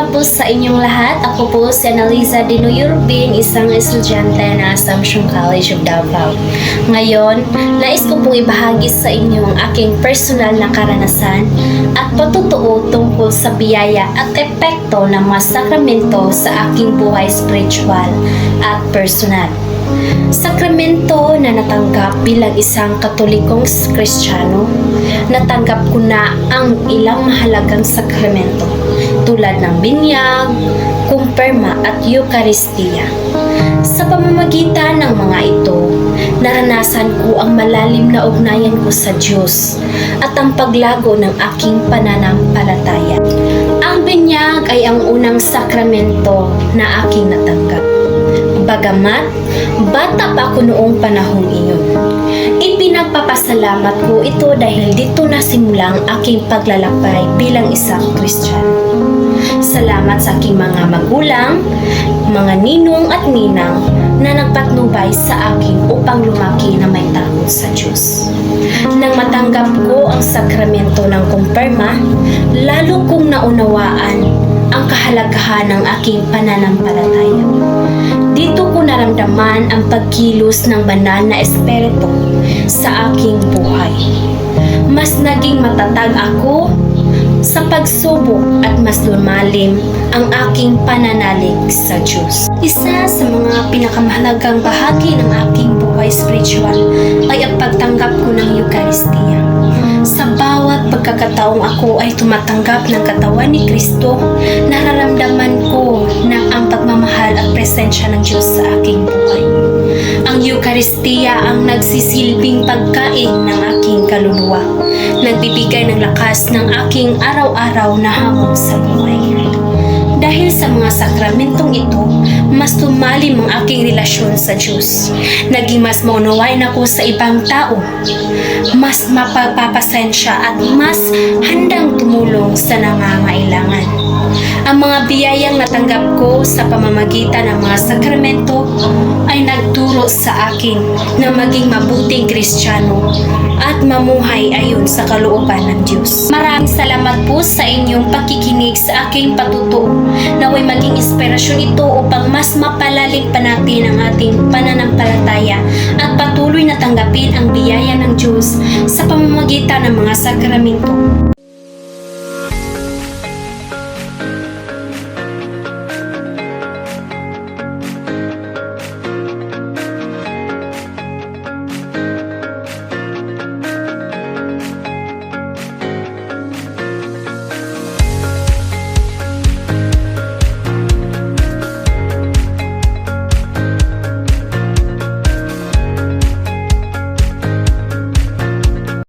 araw po sa inyong lahat. Ako po si Annaliza Dino Urbin, isang estudyante ng Assumption College of Davao. Ngayon, nais ko pong ibahagi sa inyo ang aking personal na karanasan at patutuo tungkol sa biyaya at epekto ng mga sakramento sa aking buhay spiritual at personal. Sakramento na natanggap bilang isang Katolikong Kristiyano, natanggap ko na ang ilang mahalagang sakramento tulad ng binyag, kumpirma at Eucharistia. Sa pamamagitan ng mga ito, naranasan ko ang malalim na ugnayan ko sa Diyos at ang paglago ng aking pananampalataya. Ang binyag ay ang unang sakramento na aking natanggap. Bagamat bata pa ako noong panahong iyon, ipinagpapasalamat ko ito dahil dito nasimulang aking paglalakbay bilang isang Kristiyano. Salamat sa aking mga magulang, mga ninong at ninang na nagpatnubay sa akin upang lumaki na may takot sa Diyos. Nang matanggap ko ang sakramento ng kumpirma, lalo kong naunawaan ang kahalagahan ng aking pananampalataya. Dito ko naramdaman ang pagkilos ng banal na espiritu sa aking buhay. Mas naging matatag ako sa pagsubok at mas lumalim ang aking pananalig sa Diyos. Isa sa mga pinakamahalagang bahagi ng aking buhay spiritual ay ang pagtanggap ko ng Eucharistia. Sa bawat pagkakataong ako ay tumatanggap ng katawan ni Kristo, nararamdaman ko na ang pagmamahal at presensya ng Diyos sa aking buhay. Ang Eucharistia ang nagsisilbing pagkain ng aking kaluluwa, nagbibigay ng lakas ng aking araw-araw na hamon sa buhay. Dahil sa mga sakramentong ito, mas tumalim ang aking relasyon sa Diyos. Naging mas maunawain ako sa ibang tao, mas mapapapasensya at mas handang tumulong sa nangangailangan. Ang mga biyayang natanggap ko sa pamamagitan ng mga sakramento ay nagturo sa akin na maging mabuting Kristiyano at mamuhay ayon sa kalooban ng Diyos. Maraming salamat po sa inyong pakikinig sa aking patutuo. Naway maging inspirasyon ito upang mas mapalalim pa natin ang ating pananampalataya at patuloy na tanggapin ang biyaya ng Diyos sa pamamagitan ng mga sakramento.